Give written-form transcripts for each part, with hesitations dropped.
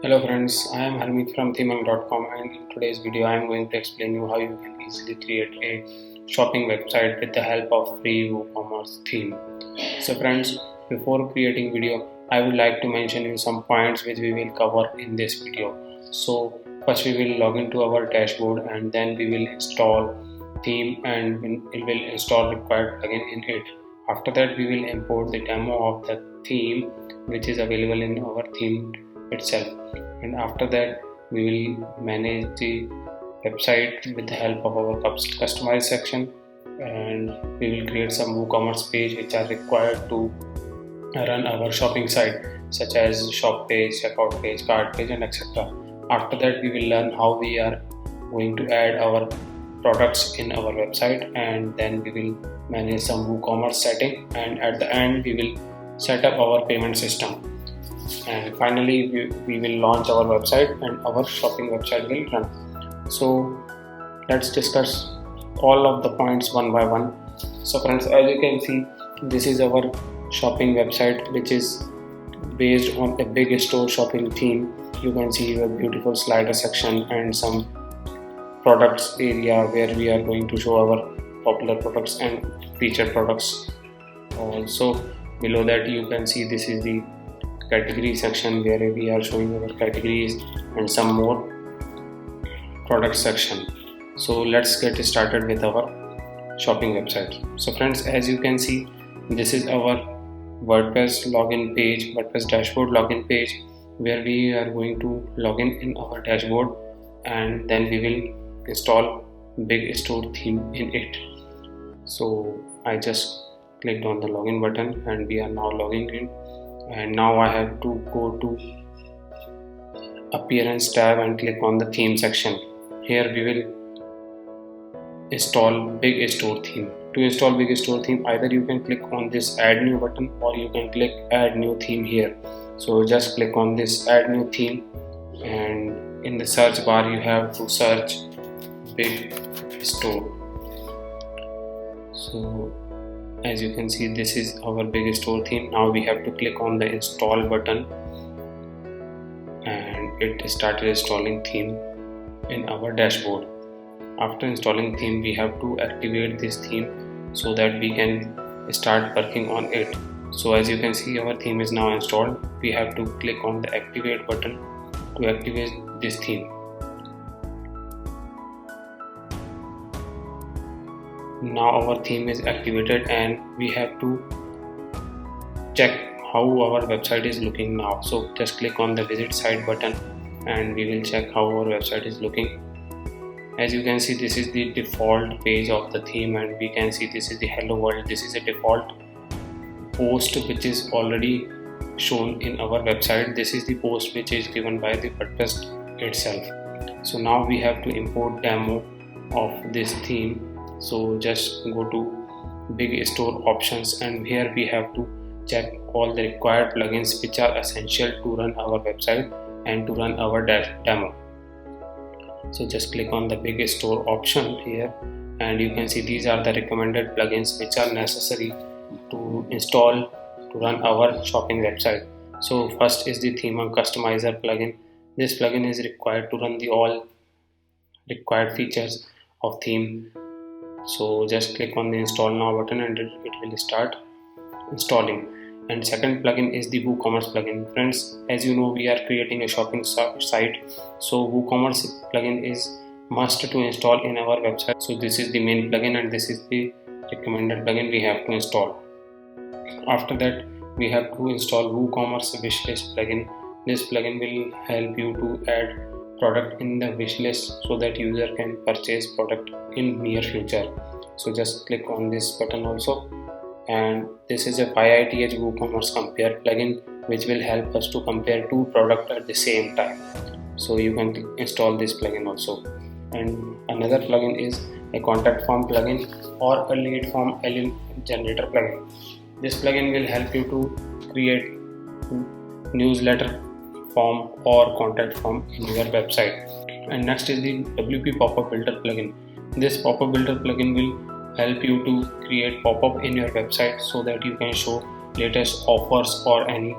Hello friends, I am Harmeet from theming.com, and in today's video I am going to explain you how you can easily create a shopping website with the help of free WooCommerce theme. So friends, before creating video, I would like to mention you some points which we will cover in this video. So first we will log into our dashboard and then we will install theme and it will install required plugin in it. After that we will import the demo of the theme which is available in our theme itself, and after that we will manage the website with the help of our customize section, and we will create some WooCommerce page which are required to run our shopping site, such as shop page, checkout page, cart page, and etc. After that we will learn how we are going to add our products in our website, and then we will manage some WooCommerce setting, and at the end we will set up our payment system, and finally we will launch our website and our shopping website will run. So let's discuss all of the points one by one. So friends, as you can see, this is our shopping website which is based on a big store shopping theme. You can see a beautiful slider section and some products area where we are going to show our popular products and featured products. Also below that you can see this is the category section where we are showing our categories and some more product section. So let's get started with our shopping website. So friends, as you can see, this is our WordPress login page, WordPress dashboard login page, where we are going to log in our dashboard, and then we will install big store theme in it. So I just clicked on the login button and we are now logging in, and now I have to go to appearance tab and click on the theme section. Here we will install big store theme. To install big store theme, either you can click on this add new button or you can click add new theme here. So just click on this add new theme, and in the search bar you have to search big store. So as you can see, this is our big store theme. Now we have to click on the install button, and it started installing theme in our dashboard. After installing theme, we have to activate this theme so that we can start working on it. So as you can see, our theme is now installed. We have to click on the activate button to activate this theme. Now our theme is activated and we have to check how our website is looking now. So just click on the visit site button and we will check how our website is looking. As you can see, this is the default page of the theme, and we can see this is the hello world. This is a default post which is already shown in our website. This is the post which is given by the WordPress itself. So now we have to import demo of this theme. So just go to big store options, and here we have to check all the required plugins which are essential to run our website and to run our demo. So just click on the big store option here, and you can see these are the recommended plugins which are necessary to install to run our shopping website. So first is the theme customizer plugin. This plugin is required to run the all required features of theme. So just click on the install now button and it will start installing. And second plugin is the WooCommerce plugin. Friends, as you know, we are creating a shopping site, so WooCommerce plugin is must to install in our website. So this is the main plugin and this is the recommended plugin we have to install. After that we have to install WooCommerce wishlist plugin. This plugin will help you to add product in the wishlist so that user can purchase product in near future. So just click on this button also, and this is a PyITH WooCommerce compare plugin which will help us to compare two products at the same time. So you can install this plugin also. And another plugin is a contact form plugin or a lead form generator plugin. This plugin will help you to create newsletter form or contact form in your website. And next is the WP Pop-up Builder plugin. This Pop-up Builder plugin will help you to create pop-up in your website so that you can show latest offers or any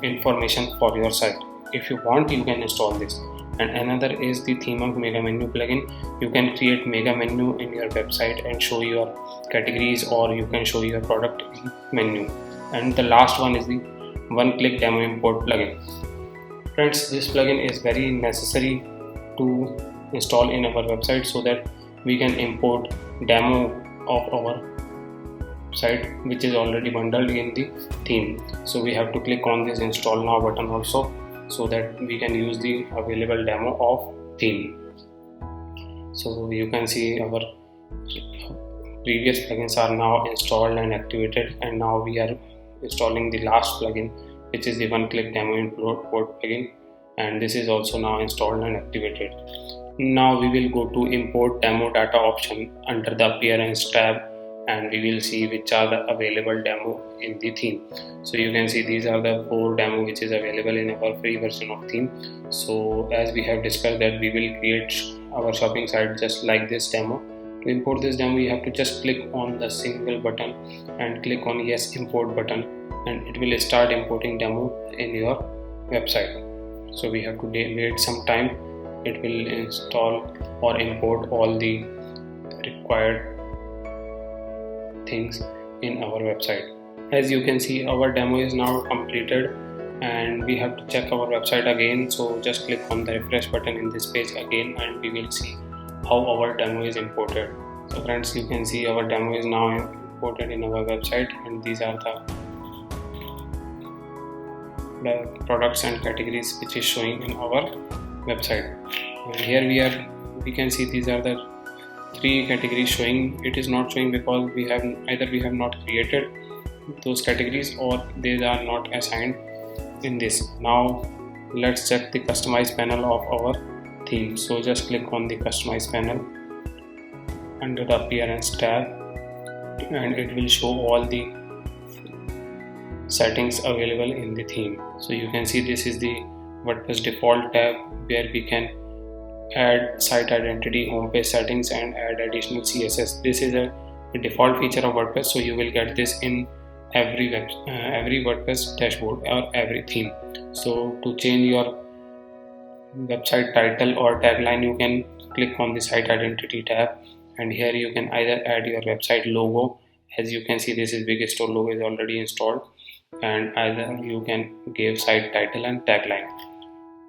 information for your site. If you want, you can install this. And another is the Themunk Mega Menu plugin. You can create mega menu in your website and show your categories, or you can show your product menu. And the last one is the one-click demo import plugin. Friends, this plugin is very necessary to install in our website so that we can import demo of our site which is already bundled in the theme. So we have to click on this install now button also, so that we can use the available demo of theme. So you can see our previous plugins are now installed and activated, and now we are installing the last plugin, which is the one-click demo import plugin, and this is also now installed and activated. Now we will go to import demo data option under the appearance tab, and we will see which are the available demo in the theme. So you can see these are the 4 demo which is available in our free version of theme. So as we have discussed that we will create our shopping site just like this demo. To import this demo, you have to just click on the single button and click on yes import button, and it will start importing demo in your website. So we have to wait some time. It will install or import all the required things in our website. As you can see, our demo is now completed and we have to check our website again. So just click on the refresh button in this page again, and we will see how our demo is imported. So friends, you can see our demo is now imported in our website, and these are the products and categories which is showing in our website. And here we can see these are the 3 categories showing. It is not showing because we have not created those categories or they are not assigned in this. Now let's check the customize panel of our theme. So just click on the customize panel under the appearance tab, and it will show all the settings available in the theme. So you can see this is the WordPress default tab where we can add site identity, homepage settings, and add additional CSS. This is a default feature of WordPress, so you will get this in every WordPress dashboard or every theme. So to change your website title or tagline, you can click on the site identity tab, and here you can either add your website logo. As you can see, this is Big Store logo is already installed, and either you can give site title and tagline.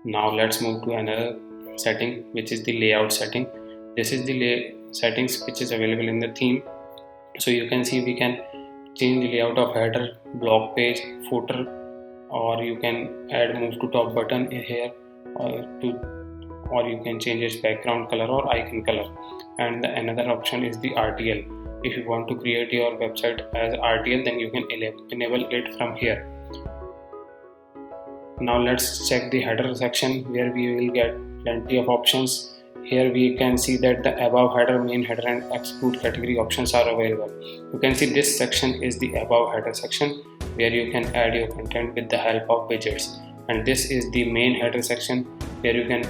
Now let's move to another setting, which is the layout setting. This is the settings which is available in the theme. So you can see we can change the layout of header, blog page, footer, or you can add move to top button here, or you can change its background color or icon color. And another option is the RTL. If you want to create your website as RTL, then you can enable it from here. Now let's check the header section where we will get plenty of options. Here we can see that the above header, main header, and exclude category options are available. You can see this section is the above header section where you can add your content with the help of widgets, and this is the main header section where you can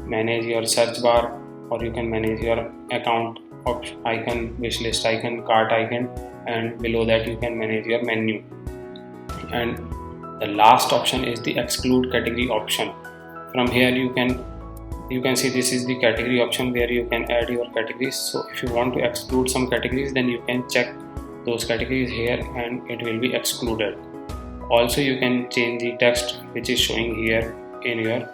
manage your search bar, or you can manage your account icon, wishlist icon, cart icon, and below that you can manage your menu. And the last option is the exclude category option. From here you can see this is the category option where you can add your categories. So if you want to exclude some categories, then you can check those categories here and it will be excluded. Also you can change the text which is showing here in your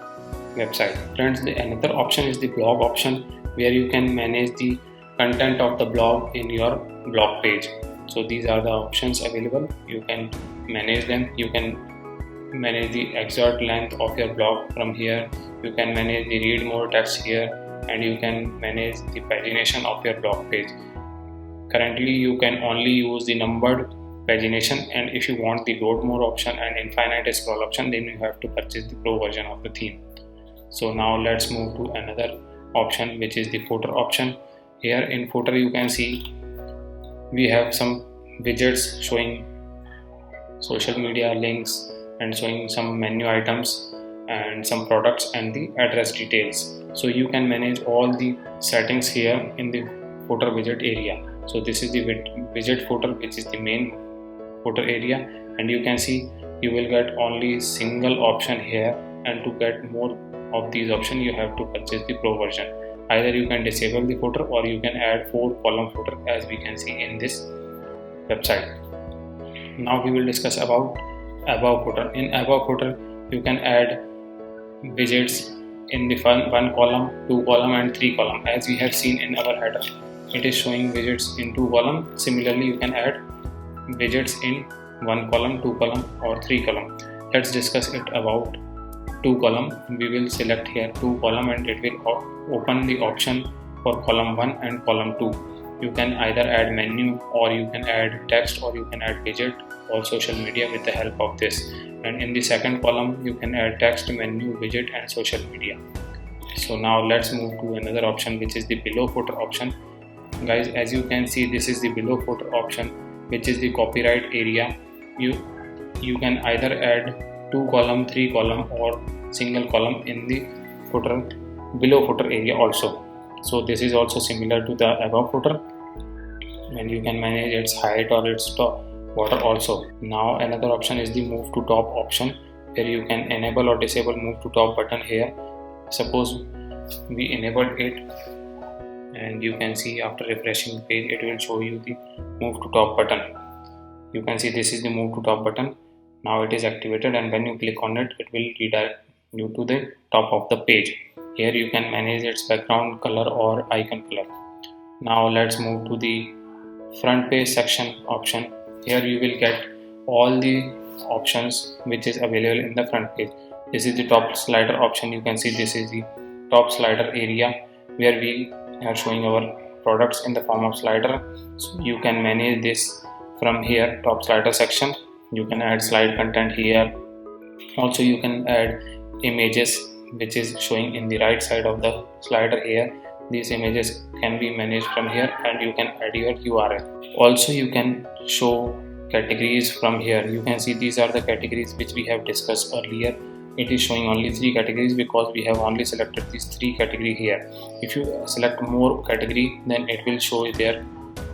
website. Friends, another option is the blog option where you can manage the content of the blog in your blog page. So these are the options available. You can manage them. You can manage the exact length of your blog from here. You can manage the read more text here, and you can manage the pagination of your blog page. Currently you can only use the numbered pagination, and if you want the load more option and infinite scroll option, then you have to purchase the pro version of the theme. So now let's move to another option, which is the footer option. Here in footer you can see we have some widgets showing social media links and showing some menu items and some products and the address details. So you can manage all the settings here in the footer widget area. So this is the widget footer, which is the main footer area, and you can see you will get only single option here, and to get more of these options you have to purchase the pro version. Either you can disable the footer or you can add 4 column footer, as we can see in this website. Now we will discuss about above footer. In above footer you can add widgets in the one column, 2 column and 3 column. As we have seen in our header, it is showing widgets in 2 column. Similarly you can add widgets in 1 column, 2 column or 3 column. Let's discuss it about 2 column. We will select here 2 column and it will open the option for column 1 and column 2. You can either add menu, or you can add text, or you can add widget or social media with the help of this. And in the second column you can add text, menu, widget and social media. So now let's move to another option, which is the below footer option. Guys, as you can see, this is the below footer option, which is the copyright area. You can either add 2 column, 3 column or single column in the footer, below footer area also. So this is also similar to the above footer, and you can manage its height or its border also. Now another option is the move to top option, where you can enable or disable move to top button here. Suppose we enabled it, and you can see after refreshing the page it will show you the move to top button. You can see this is the move to top button. Now it is activated, and when you click on it, it will redirect you to the top of the page. Here you can manage its background color or icon color. Now let's move to the front page section option. Here you will get all the options which is available in the front page. This is the top slider option. You can see this is the top slider area, where we are showing our products in the form of slider. So you can manage this from here, top slider section. You can add slide content here. Also you can add images, which is showing in the right side of the slider here. These images can be managed from here, and you can add your URL. Also you can show categories from here. You can see these are the categories which we have discussed earlier. It is showing only 3 categories because we have only selected these 3 categories here. If you select more category, then it will show there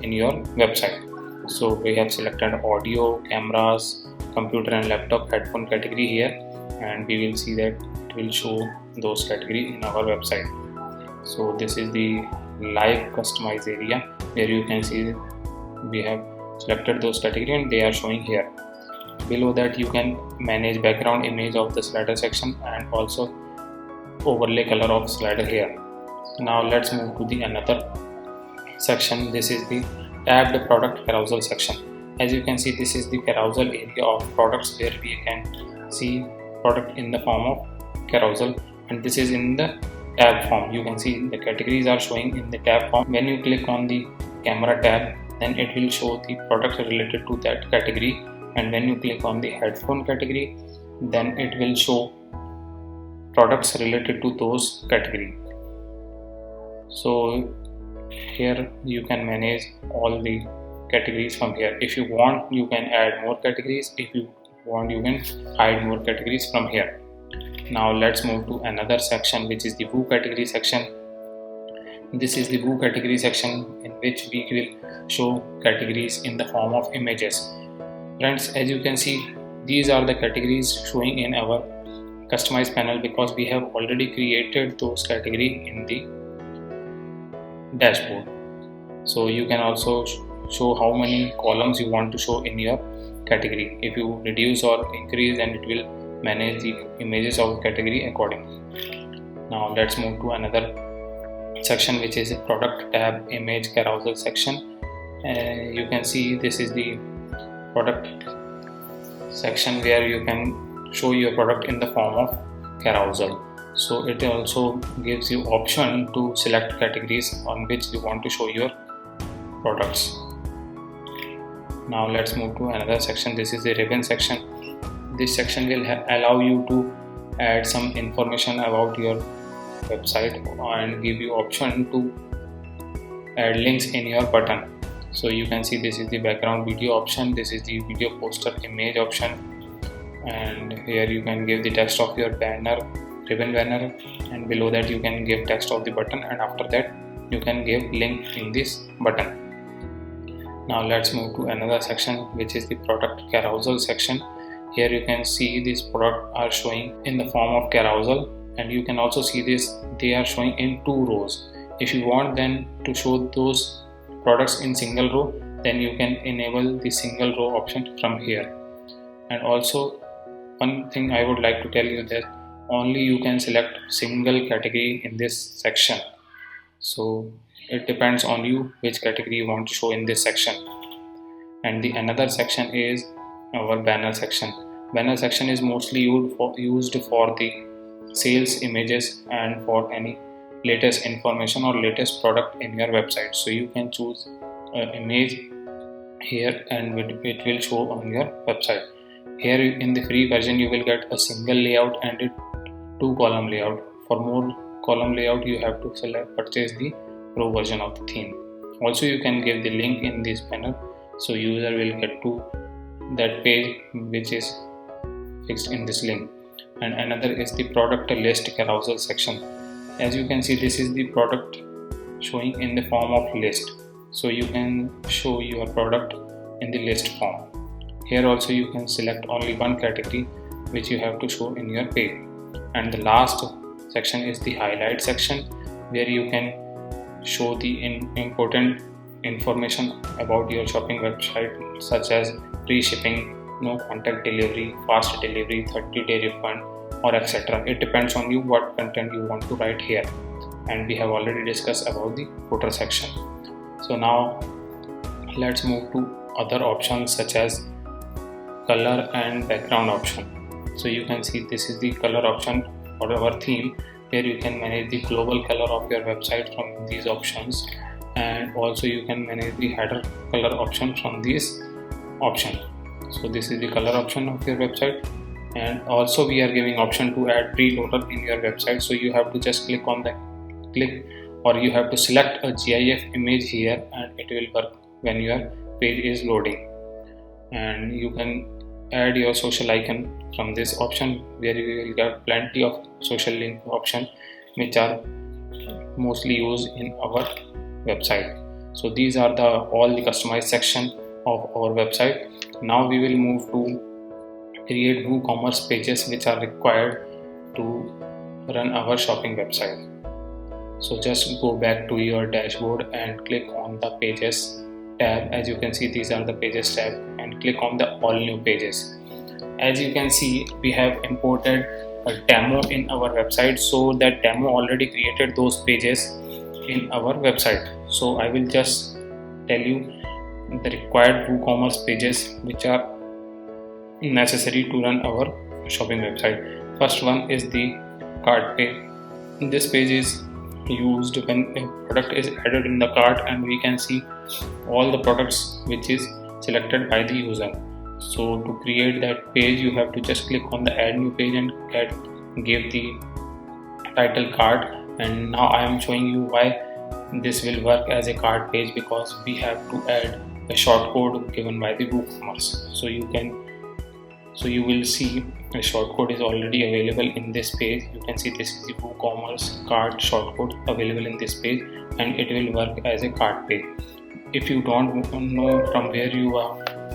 in your website. So we have selected audio, cameras, computer and laptop, headphone category here, and we will see that it will show those categories in our website. So this is the live customize area, where you can see we have selected those categories and they are showing here. Below that you can manage background image of the slider section and also overlay color of slider here. Now let's move to the another section. This is the tabbed product carousel section. As you can see, this is the carousel area of products, where we can see product in the form of carousel, and this is in the tab form. You can see the categories are showing in the tab form. When you click on the camera tab, then it will show the products related to that category, and when you click on the headphone category, then it will show products related to those category. So here you can manage all the categories from here. If you want, you can add more categories. If you want, you can hide more categories from here. Now let's move to another section, which is the Woo category section. This is the Woo category section, in which we will show categories in the form of images. Friends, as you can see, these are the categories showing in our customized panel, because we have already created those categories in the dashboard. So you can also show how many columns you want to show in your category. If you reduce or increase, then it will manage the images of category accordingly. Now let's move to another section, which is a product tab image carousel section. You can see this is the product section, where you can show your product in the form of carousel. So it also gives you option to select categories on which you want to show your products. Now let's move to another section. This is the ribbon section. This section will allow you to add some information about your website and give you option to add links in your button. So you can see this is the background video option, this is the video poster image option, and here you can give the text of your banner, ribbon banner, and below that you can give text of the button, and after that you can give link in this button. Now let's move to another section, which is the product carousel section. Here you can see these products are showing in the form of carousel, and you can also see this they are showing in 2 rows. If you want then to show those products in single row, then you can enable the single row option from here. And also one thing I would like to tell you that only you can select single category in this section. So it depends on you which category you want to show in this section. And the another section is our banner section. Banner section is mostly used for the sales images and for any latest information or latest product in your website. So you can choose an image here and it will show on your website. Here in the free version you will get a single layout and a 2 column layout. For more column layout you have to purchase the pro version of the theme. Also you can give the link in this banner, so user will get to that page which is fixed in this link. And another is the product list carousel section. As you can see, this is the product showing in the form of list, so you can show your product in the list form. Here also you can select only one category which you have to show in your page. And the last section is the highlight section, where you can show the important information about your shopping website, such as free shipping, no contact delivery, fast delivery, 30-day refund, or etc. It depends on you what content you want to write here. And we have already discussed about the footer section. So now let's move to other options such as color and background option. So you can see this is the color option for our theme, where you can manage the global color of your website from these options, and also you can manage the header color option from this option. So this is the color option of your website. And also we are giving option to add preloader in your website, so you have to just click or you have to select a GIF image here, and it will work when your page is loading. And you can add your social icon from this option, where you will get plenty of social link option which are mostly used in our website. So these are all the customized section of our website. Now we will move to create WooCommerce pages which are required to run our shopping website. So just go back to your dashboard and click on the pages tab. As you can see, these are the pages tab, and click on the all new pages. As you can see, we have imported a demo in our website, so that demo already created those pages in our website. So I will just tell you the required WooCommerce pages which are necessary to run our shopping website. First one is the cart page. This page is used when a product is added in the cart, and we can see all the products which is selected by the user. So to create that page, you have to just click on the add new page and give the title cart. And now I am showing you why this will work as a cart page, because we have to add a short code given by the WooCommerce. So you will see a short code is already available in this page. You can see this is the WooCommerce cart short code available in this page, and it will work as a cart page. If you don't know from where you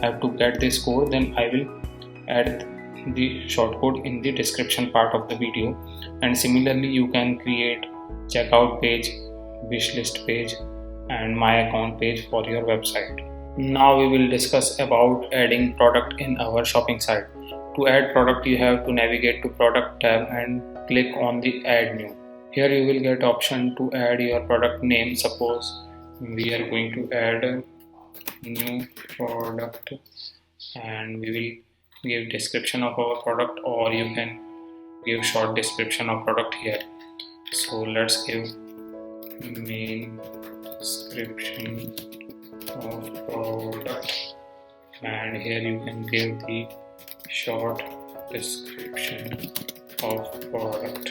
have to get this code, then I will add the short code in the description part of the video. And similarly, you can create checkout page, wishlist page, and my account page for your website. Now we will discuss about adding product in our shopping site. To add product, you have to navigate to product tab and click on the add new. Here you will get option to add your product name. Suppose we are going to add a new product, and we will give description of our product, or you can give short description of product here. So let's give main description of product, and here you can give the short description of product.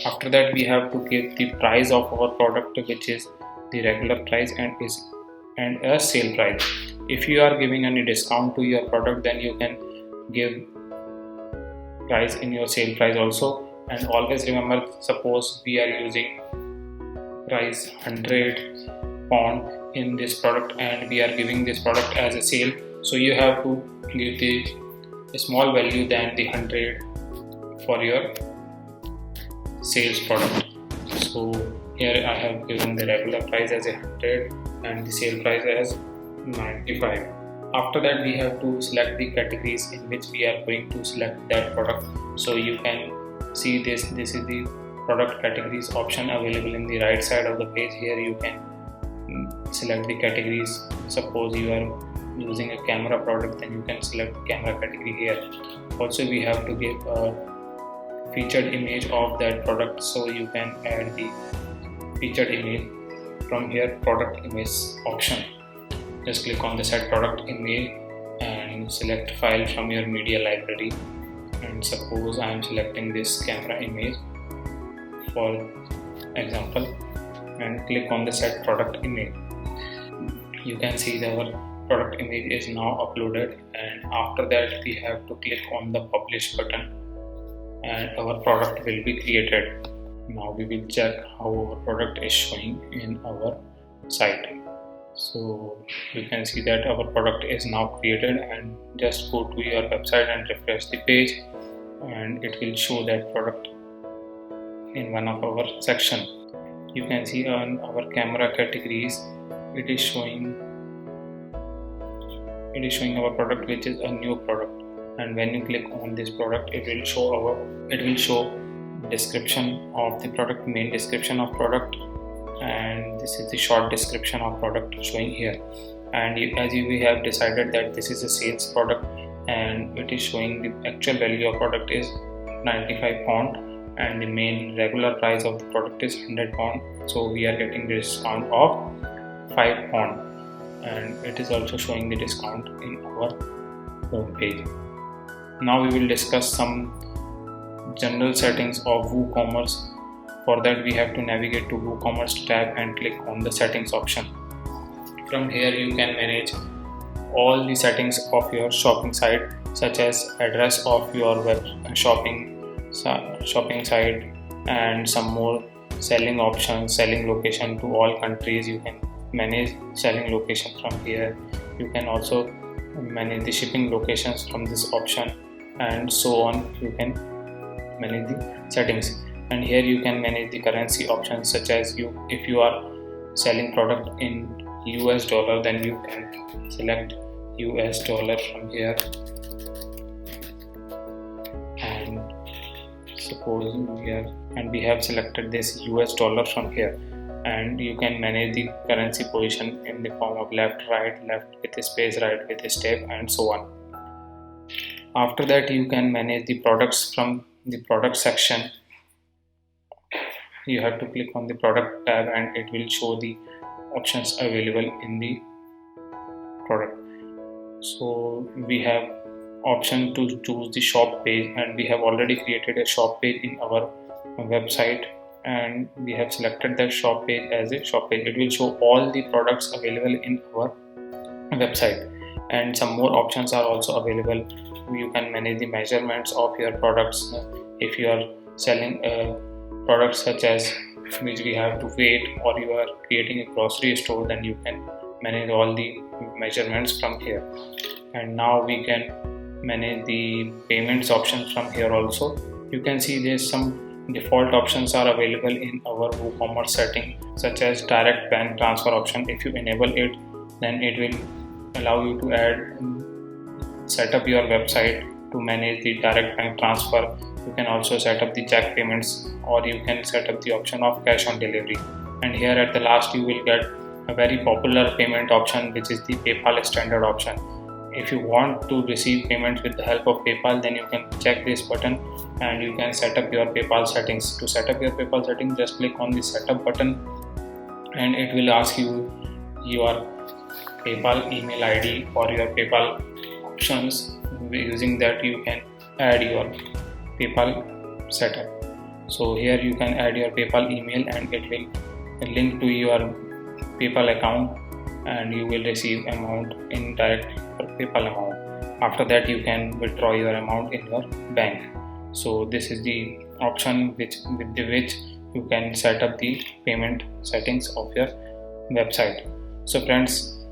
After that, we have to give the price of our product, which is the regular price and a sale price. If you are giving any discount to your product, then you can give price in your sale price also. And always remember, suppose we are using price £100, in this product and we are giving this product as a sale, so you have to give a small value than the 100 for your sales product. So here I have given the regular price as 100 and the sale price as 95. After that we have to select the categories in which we are going to select that product. So you can see this is the product categories option available in the right side of the page. Here you can select the categories. Suppose you are using a camera product, then you can select the camera category here. Also we have to give a featured image of that product, so you can add the featured image from here, product image option. Just click on the set product image and select file from your media library, and suppose I am selecting this camera image for example and click on the set product image. You can see that our product image is now uploaded, and after that we have to click on the publish button and our product will be created. Now we will check how our product is showing in our site. So you can see that our product is now created, and just go to your website and refresh the page and it will show that product in one of our section. You can see on our camera categories it is showing our product, which is a new product, and when you click on this product it will show description of the product, main description of product, and this is the short description of product showing here. And we have decided that this is a sales product and it is showing the actual value of product is 95 pound and the main regular price of the product is 100 pound, so we are getting the discount of 5 pound, and it is also showing the discount in our home page. Now we will discuss some general settings of WooCommerce. For that we have to navigate to WooCommerce tab and click on the settings option. From here you can manage all the settings of your shopping site, such as address of your web shopping site and some more selling options, selling location to all countries. You can manage selling location from here. You can also manage the shipping locations from this option, and so on. You can manage the settings, and here you can manage the currency options, such as if you are selling product in US dollar, then you can select US dollar from here, and suppose we have selected this US dollar from here, and you can manage the currency position in the form of left with a space, right with a step, and so on. After that you can manage the products from the product section. You have to click on the product tab and it will show the options available in the product. So we have option to choose the shop page, and we have already created a shop page in our website, and we have selected that shop page as a shop page. It will show all the products available in our website, and some more options are also available. You can manage the measurements of your products. If you are selling products such as which we have to weight, or you are creating a grocery store, then you can manage all the measurements from here. And now we can manage the payments options from here also. You can see there's some default options are available in our WooCommerce setting, such as direct bank transfer option. If you enable it, then it will allow you to set up your website to manage the direct bank transfer. You can also set up the check payments, or you can set up the option of cash on delivery. And here at the last you will get a very popular payment option, which is the PayPal standard option. If you want to receive payments with the help of PayPal, then you can check this button and you can set up your PayPal settings. To set up your PayPal settings, just click on the setup button and it will ask you your PayPal email ID or your PayPal options. Using that you can add your PayPal setup. So here you can add your PayPal email and it will link to your PayPal account, and you will receive amount in direct PayPal amount. After that you can withdraw your amount in your bank. So this is the option with which you can set up the payment settings of your website. So friends,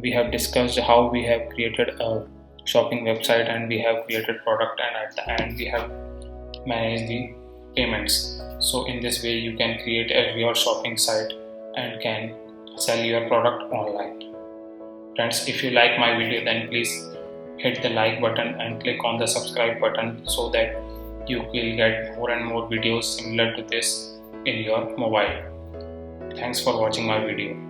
we have discussed how we have created a shopping website and we have created product, and at the end we have managed the payments. So in this way you can create your shopping site and can sell your product online. Friends, if you like my video, then please hit the like button and click on the subscribe button so that you will get more and more videos similar to this in your mobile. Thanks for watching my video.